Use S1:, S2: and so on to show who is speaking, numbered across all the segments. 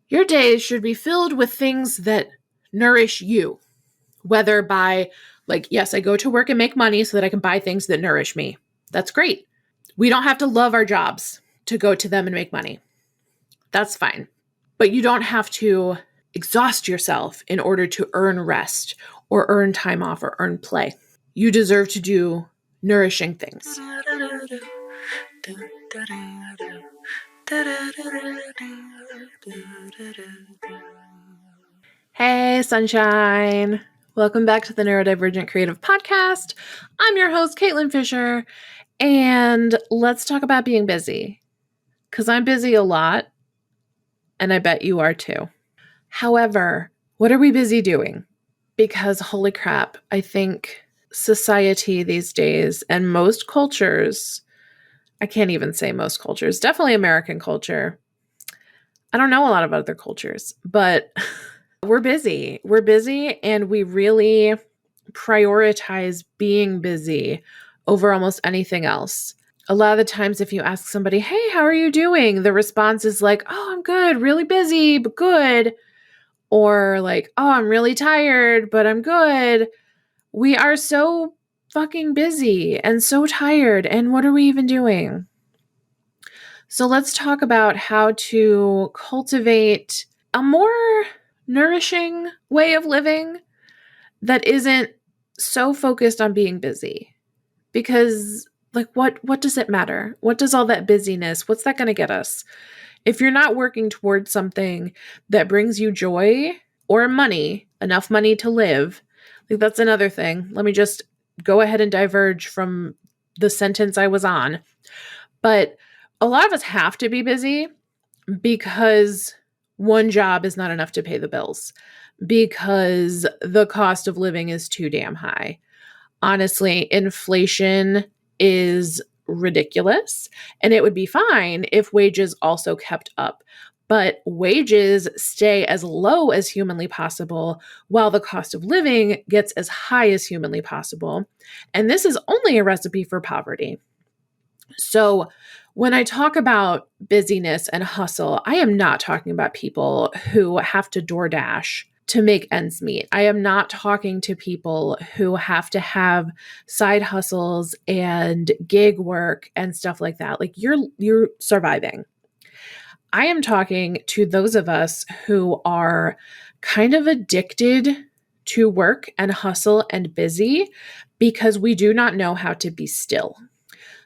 S1: Your days should be filled with things that nourish you, whether by, yes, I go to work and make money so that I can buy things that nourish me. That's great. We don't have to love our jobs to go to them and make money. That's fine. But you don't have to exhaust yourself in order to earn rest or earn time off or earn play. You deserve to do nourishing things. Hey, sunshine. Welcome back to the Neurodivergent Creative Podcast. I'm your host, Caitlin Fisher, and let's talk about being busy, because I'm busy a lot, and I bet you are too. However, what are we busy doing? Because holy crap, I think society these days and most cultures, I can't even say most cultures, definitely American culture. I don't know a lot of other cultures, but we're busy. We're busy and we really prioritize being busy over almost anything else. A lot of the times if you ask somebody, hey, how are you doing? The response is like, oh, I'm good, really busy, but good. Or like, oh, I'm really tired, but I'm good. We are so fucking busy and so tired. And what are we even doing? So let's talk about how to cultivate a more nourishing way of living that isn't so focused on being busy. Because what does it matter? What does all that busyness, what's that going to get us? If you're not working towards something that brings you joy or money, enough money to live, that's another thing. Let me just go ahead and diverge from the sentence I was on. But a lot of us have to be busy because one job is not enough to pay the bills, because the cost of living is too damn high. Honestly, inflation is ridiculous, and it would be fine if wages also kept up. But wages stay as low as humanly possible while the cost of living gets as high as humanly possible. And this is only a recipe for poverty. So when I talk about busyness and hustle, I am not talking about people who have to DoorDash to make ends meet. I am not talking to people who have to have side hustles and gig work and stuff like that. Like you're surviving. I am talking to those of us who are kind of addicted to work and hustle and busy because we do not know how to be still.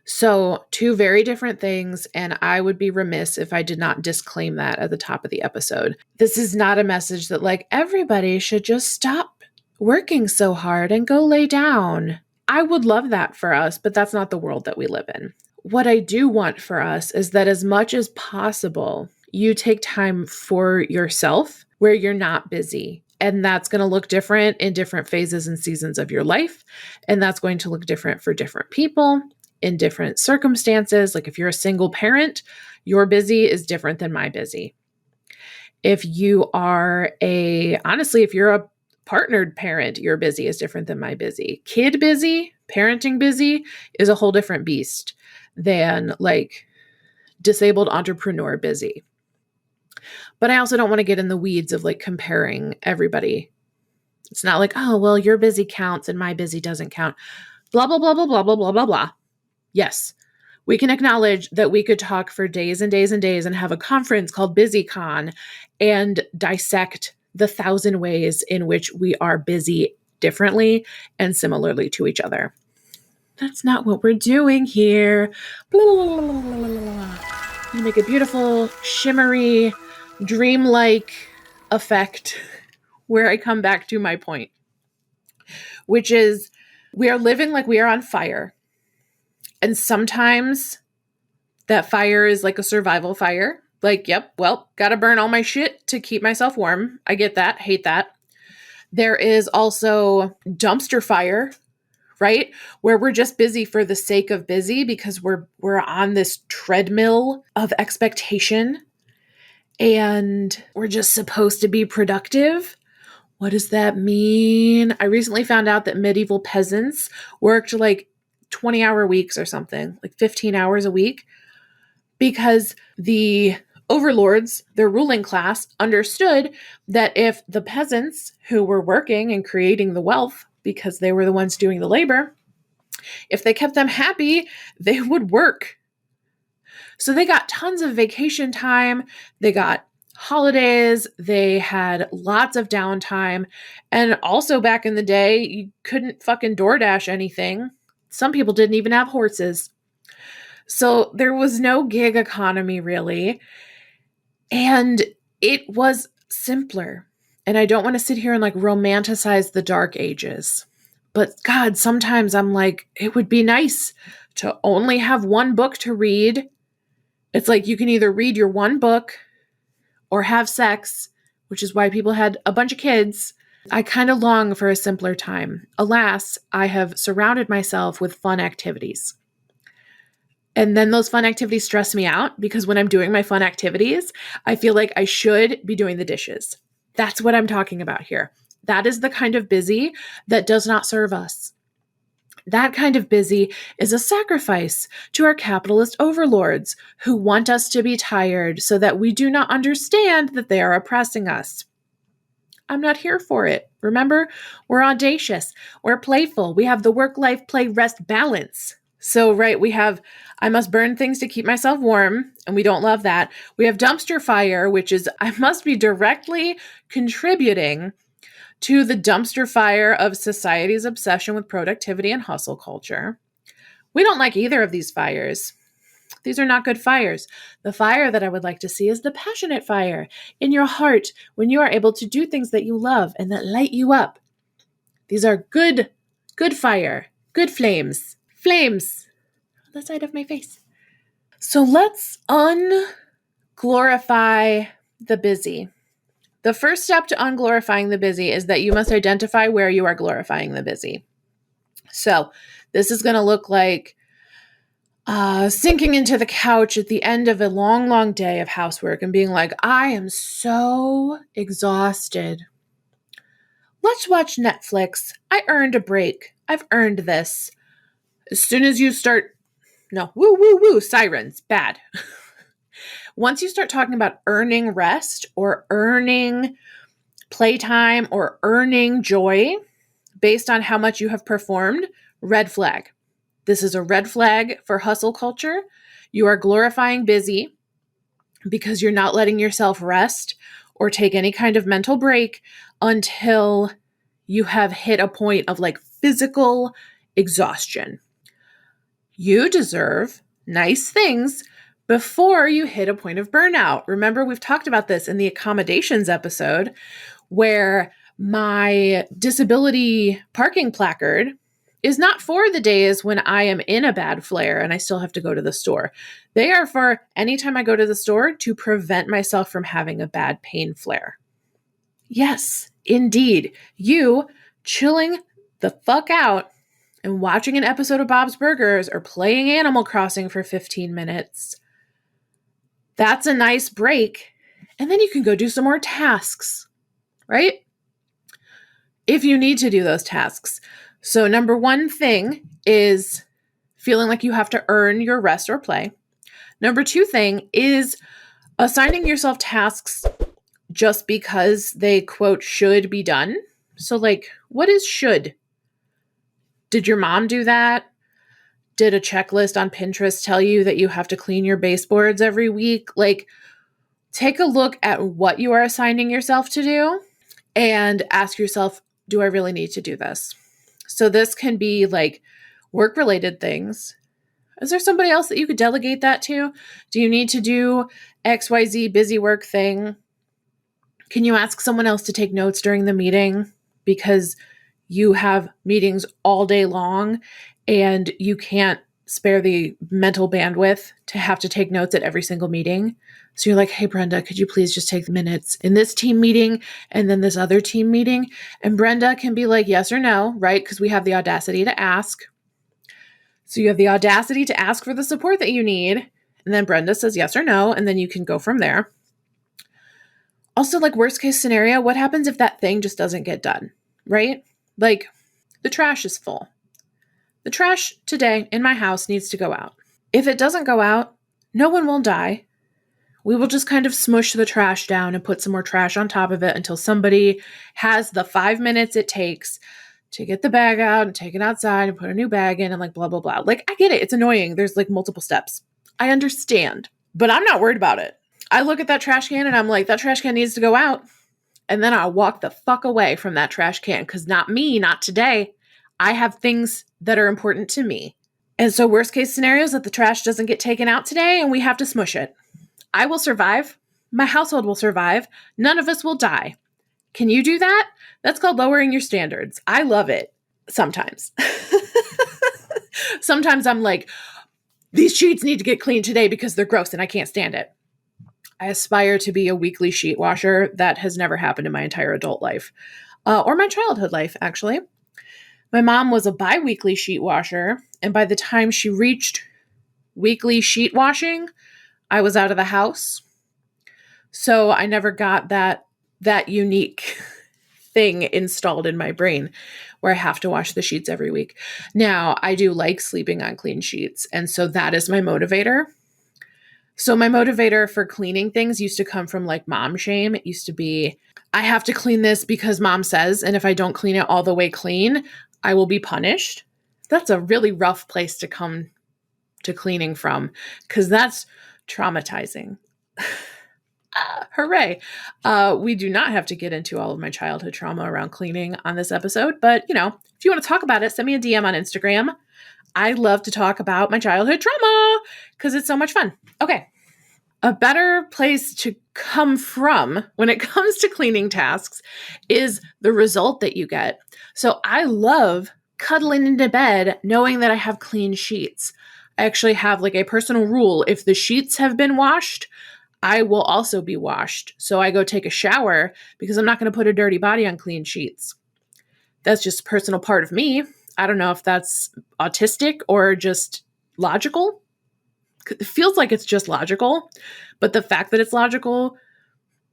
S1: So, two very different things, and I would be remiss if I did not disclaim that at the top of the episode. This is not a message that everybody should just stop working so hard and go lay down. I would love that for us, but that's not the world that we live in. What I do want for us is that as much as possible, you take time for yourself where you're not busy. And that's going to look different in different phases and seasons of your life. And that's going to look different for different people in different circumstances. Like if you're a single parent, your busy is different than my busy. If you are if you're a partnered parent, your busy is different than my busy. Kid busy, parenting busy is a whole different beast than disabled entrepreneur busy. But I also don't want to get in the weeds of comparing everybody. It's not oh, well, your busy counts and my busy doesn't count. Blah, blah, blah, blah, blah, blah, blah, blah, blah. Yes, we can acknowledge that we could talk for days and days and days and have a conference called BusyCon and dissect the 1,000 ways in which we are busy differently and similarly to each other. That's not what we're doing here. Blah, blah, blah, blah, blah, blah. You make a beautiful, shimmery, dreamlike effect where I come back to my point, which is we are living like we are on fire. And sometimes that fire is like a survival fire. Gotta burn all my shit to keep myself warm. I get that, hate that. There is also dumpster fire, right? Where we're just busy for the sake of busy because we're on this treadmill of expectation and we're just supposed to be productive. What does that mean? I recently found out that medieval peasants worked 20-hour weeks or something, 15 hours a week, because the overlords, their ruling class, understood that if the peasants who were working and creating the wealth, because they were the ones doing the labor, if they kept them happy, they would work. So they got tons of vacation time, they got holidays, they had lots of downtime, and also back in the day, you couldn't fucking DoorDash anything. Some people didn't even have horses. So there was no gig economy really, and it was simpler. And I don't want to sit here and like romanticize the dark ages. But God, sometimes I'm like, it would be nice to only have one book to read. It's like you can either read your one book or have sex, which is why people had a bunch of kids. I kind of long for a simpler time. Alas, I have surrounded myself with fun activities. And then those fun activities stress me out because when I'm doing my fun activities, I feel like I should be doing the dishes. That's what I'm talking about here. That is the kind of busy that does not serve us. That kind of busy is a sacrifice to our capitalist overlords who want us to be tired so that we do not understand that they are oppressing us. I'm not here for it. Remember, we're audacious. We're playful. We have the work-life, play-rest balance. So, right, we have, I must burn things to keep myself warm, and we don't love that. We have dumpster fire, which is, I must be directly contributing to the dumpster fire of society's obsession with productivity and hustle culture. We don't like either of these fires. These are not good fires. The fire that I would like to see is the passionate fire in your heart when you are able to do things that you love and that light you up. These are good fire, good flames. Flames on the side of my face. So let's unglorify the busy. The first step to unglorifying the busy is that you must identify where you are glorifying the busy. So this is going to look like sinking into the couch at the end of a long, long day of housework and being like, I am so exhausted. Let's watch Netflix. I earned a break. I've earned this. As soon as you start, no, woo, woo, woo, sirens, bad. Once you start talking about earning rest or earning playtime or earning joy based on how much you have performed, red flag. This is a red flag for hustle culture. You are glorifying busy because you're not letting yourself rest or take any kind of mental break until you have hit a point of like physical exhaustion. You deserve nice things before you hit a point of burnout. Remember, we've talked about this in the accommodations episode where my disability parking placard is not for the days when I am in a bad flare and I still have to go to the store. They are for anytime I go to the store to prevent myself from having a bad pain flare. Yes, indeed. You chilling the fuck out and watching an episode of Bob's Burgers or playing Animal Crossing for 15 minutes. That's a nice break. And then you can go do some more tasks, right? If you need to do those tasks. So number one thing is feeling like you have to earn your rest or play. Number two thing is assigning yourself tasks just because they, quote, should be done. So like, what is should? Did your mom do that? Did a checklist on Pinterest tell you that you have to clean your baseboards every week? Like, take a look at what you are assigning yourself to do and ask yourself, do I really need to do this? So this can be like work-related things. Is there somebody else that you could delegate that to? Do you need to do XYZ busy work thing? Can you ask someone else to take notes during the meeting because you have meetings all day long and you can't spare the mental bandwidth to have to take notes at every single meeting? So you're like, hey, Brenda, could you please just take minutes in this team meeting and then this other team meeting? And Brenda can be like, yes or no, right? Because we have the audacity to ask. So you have the audacity to ask for the support that you need. And then Brenda says yes or no, and then you can go from there. Also, like worst case scenario, what happens if that thing just doesn't get done, right? Like the trash is full. The trash today in my house needs to go out. If it doesn't go out, no one will die. we will just kind of smush the trash down and put some more trash on top of it until somebody has the 5 minutes it takes to get the bag out and take it outside and put a new bag in and like blah, blah, blah. Like, I get it. It's annoying. There's like multiple steps. I understand, but I'm not worried about it. I look at that trash can and I'm like, that trash can needs to go out. And then I'll walk the fuck away from that trash can because not me, not today. I have things that are important to me. And so worst case scenario is that the trash doesn't get taken out today and we have to smush it. I will survive. My household will survive. None of us will die. Can you do that? That's called lowering your standards. I love it sometimes. Sometimes I'm like, these sheets need to get cleaned today because they're gross and I can't stand it. I aspire to be a weekly sheet washer. That has never happened in my entire adult life or my childhood life, actually. My mom was a bi-weekly sheet washer, and by the time she reached weekly sheet washing, I was out of the house. So I never got that unique thing installed in my brain where I have to wash the sheets every week. Now, I do like sleeping on clean sheets, and so that is my motivator. So my motivator for cleaning things used to come from like mom shame. It used to be, I have to clean this because mom says, and if I don't clean it all the way clean, I will be punished. That's a really rough place to come to cleaning from because that's traumatizing. Hooray. We do not have to get into all of my childhood trauma around cleaning on this episode, but if you want to talk about it, send me a DM on Instagram. I love to talk about my childhood trauma because it's so much fun. Okay. A better place to come from when it comes to cleaning tasks is the result that you get. So I love cuddling into bed knowing that I have clean sheets. I actually have like a personal rule. If the sheets have been washed, I will also be washed. So I go take a shower because I'm not going to put a dirty body on clean sheets. That's just a personal part of me. I don't know if that's autistic or just logical. It feels like it's just logical, but the fact that it's logical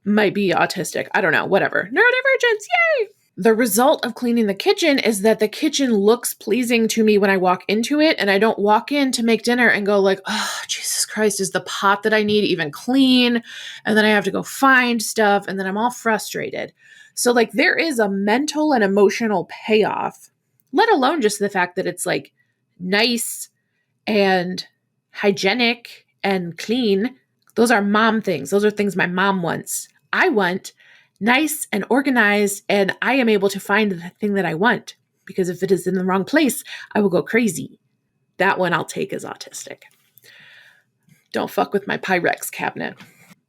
S1: might be autistic. I don't know, whatever. Neurodivergence, yay! The result of cleaning the kitchen is that the kitchen looks pleasing to me when I walk into it, and I don't walk in to make dinner and go like, oh, Jesus Christ, is the pot that I need even clean? And then I have to go find stuff, and then I'm all frustrated. So like there is a mental and emotional payoff, let alone just the fact that it's like nice and hygienic and clean. Those are mom things. Those are things my mom wants. I want nice and organized, and I am able to find the thing that I want because if it is in the wrong place, I will go crazy. That one I'll take as autistic. Don't fuck with my Pyrex cabinet.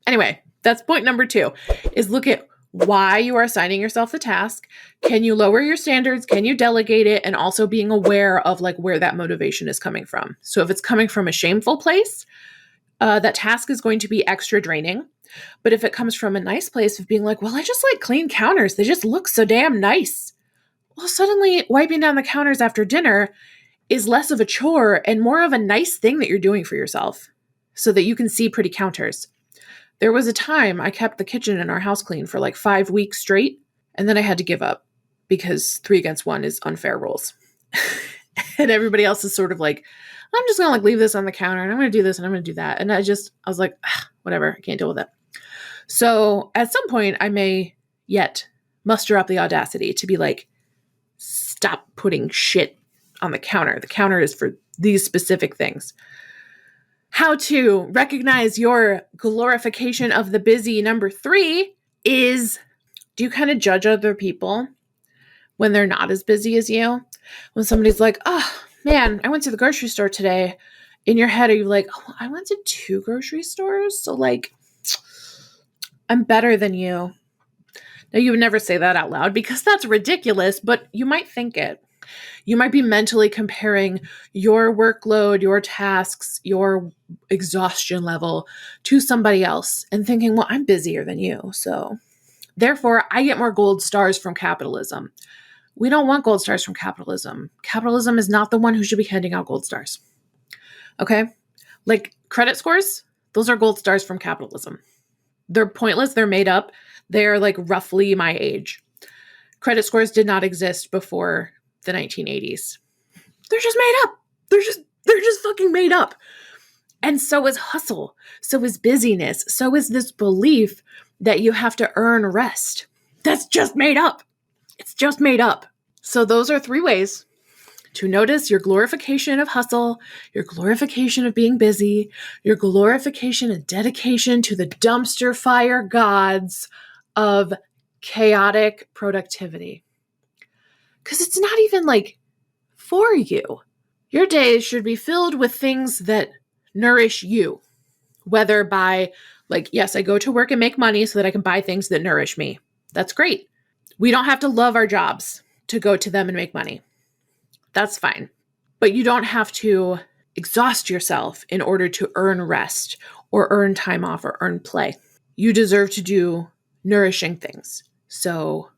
S1: Anyway, that's point number 2 is look at why you are assigning yourself the task. Can you lower your standards? Can you delegate it? And also being aware of like where that motivation is coming from. So if it's coming from a shameful place, that task is going to be extra draining. But if it comes from a nice place of being like, well, I just like clean counters. They just look so damn nice. Well, suddenly wiping down the counters after dinner is less of a chore and more of a nice thing that you're doing for yourself so that you can see pretty counters. There was a time I kept the kitchen in our house clean for like 5 weeks straight, and then I had to give up because 3 against 1 is unfair rules. And everybody else is sort of like, I'm just going to like leave this on the counter and I'm going to do this and I'm going to do that. And I was like, whatever, I can't deal with it. So at some point I may yet muster up the audacity to be like, stop putting shit on the counter. The counter is for these specific things. How to recognize your glorification of the busy. Number 3 is, do you kind of judge other people when they're not as busy as you? When somebody's like, oh man, I went to the grocery store today. In your head, are you like, oh, I went to 2 grocery stores? So like, I'm better than you. Now you would never say that out loud because that's ridiculous, but you might think it. You might be mentally comparing your workload, your tasks, your exhaustion level to somebody else and thinking, well, I'm busier than you. So therefore, I get more gold stars from capitalism. We don't want gold stars from capitalism. Capitalism is not the one who should be handing out gold stars. Okay? Like credit scores, those are gold stars from capitalism. They're pointless. They're made up. They're like roughly my age. Credit scores did not exist before the 1980s. They're just made up. They're just fucking made up. And so is hustle. So is busyness. So is this belief that you have to earn rest. That's just made up. It's just made up. So those are 3 ways to notice your glorification of hustle, your glorification of being busy, your glorification and dedication to the dumpster fire gods of chaotic productivity. Because it's not even like for you. Your days should be filled with things that nourish you, whether by like, yes, I go to work and make money so that I can buy things that nourish me. That's great. We don't have to love our jobs to go to them and make money. That's fine. But you don't have to exhaust yourself in order to earn rest or earn time off or earn play. You deserve to do nourishing things. So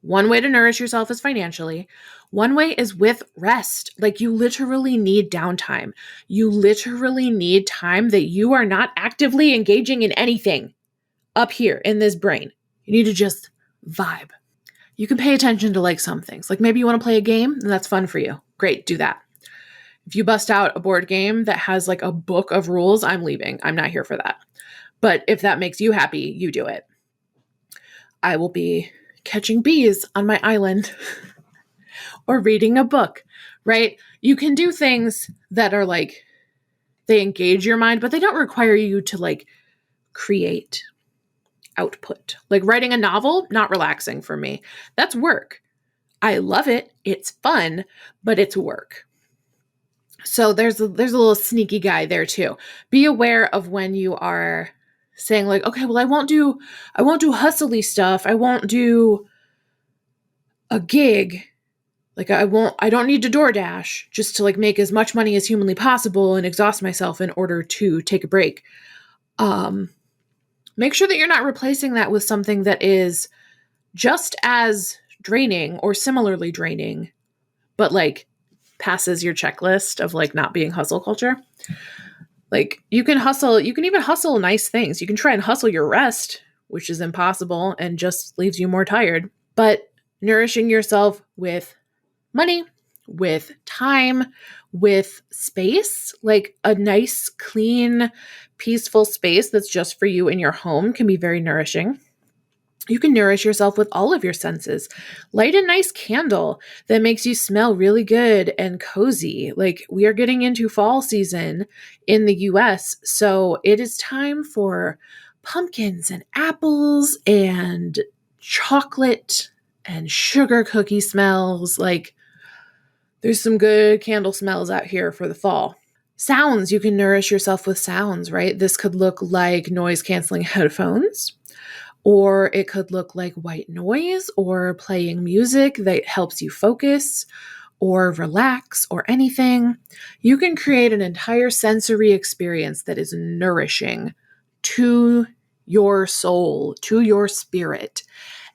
S1: one way to nourish yourself is financially. One way is with rest. Like you literally need downtime. You literally need time that you are not actively engaging in anything up here in this brain. You need to just vibe. You can pay attention to like some things. Like maybe you want to play a game and that's fun for you. Great, do that. If you bust out a board game that has like a book of rules, I'm leaving. I'm not here for that. But if that makes you happy, you do it. I will be catching bees on my island or reading a book, right? You can do things that are like, they engage your mind, but they don't require you to like create output. Like writing a novel, not relaxing for me. That's work. I love it. It's fun, but it's work. So there's a little sneaky guy there too. Be aware of when you are saying like, okay, well, I won't do hustly stuff. I won't do a gig. Like I don't need to DoorDash just to like make as much money as humanly possible and exhaust myself in order to take a break. Make sure that you're not replacing that with something that is just as draining or similarly draining, but like passes your checklist of like not being hustle culture. Like you can even hustle nice things. You can try and hustle your rest, which is impossible and just leaves you more tired. But nourishing yourself with money, with time, with space, like a nice, clean, peaceful space that's just for you in your home can be very nourishing. You can nourish yourself with all of your senses. Light a nice candle that makes you smell really good and cozy. Like we are getting into fall season in the US, so it is time for pumpkins and apples and chocolate and sugar cookie smells. Like there's some good candle smells out here for the fall. Sounds, you can nourish yourself with sounds, right? This could look like noise canceling headphones, or it could look like white noise or playing music that helps you focus or relax or anything. You can create an entire sensory experience that is nourishing to your soul, to your spirit.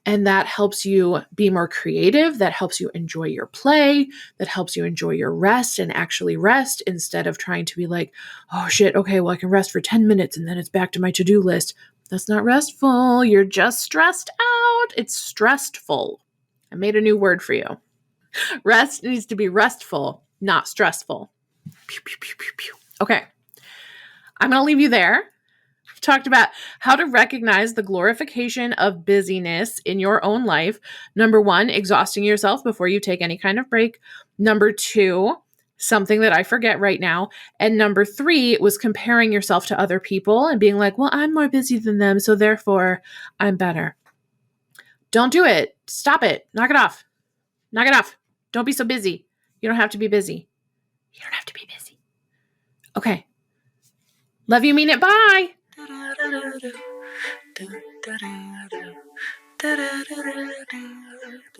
S1: And that helps you be more creative. That helps you enjoy your play. That helps you enjoy your rest and actually rest instead of trying to be like, oh shit, okay, well I can rest for 10 minutes and then it's back to my to-do list. That's not restful. You're just stressed out. It's stressful. I made a new word for you. Rest needs to be restful, not stressful. Pew, pew, pew, pew, pew. Okay. I'm going to leave you there. We've talked about how to recognize the glorification of busyness in your own life. Number 1, exhausting yourself before you take any kind of break. Number 2, something that I forget right now. And number 3 was comparing yourself to other people and being like, well, I'm more busy than them, so therefore I'm better. Don't do it. Stop it. Knock it off. Knock it off. Don't be so busy. You don't have to be busy. You don't have to be busy. Okay. Love you, mean it. Bye.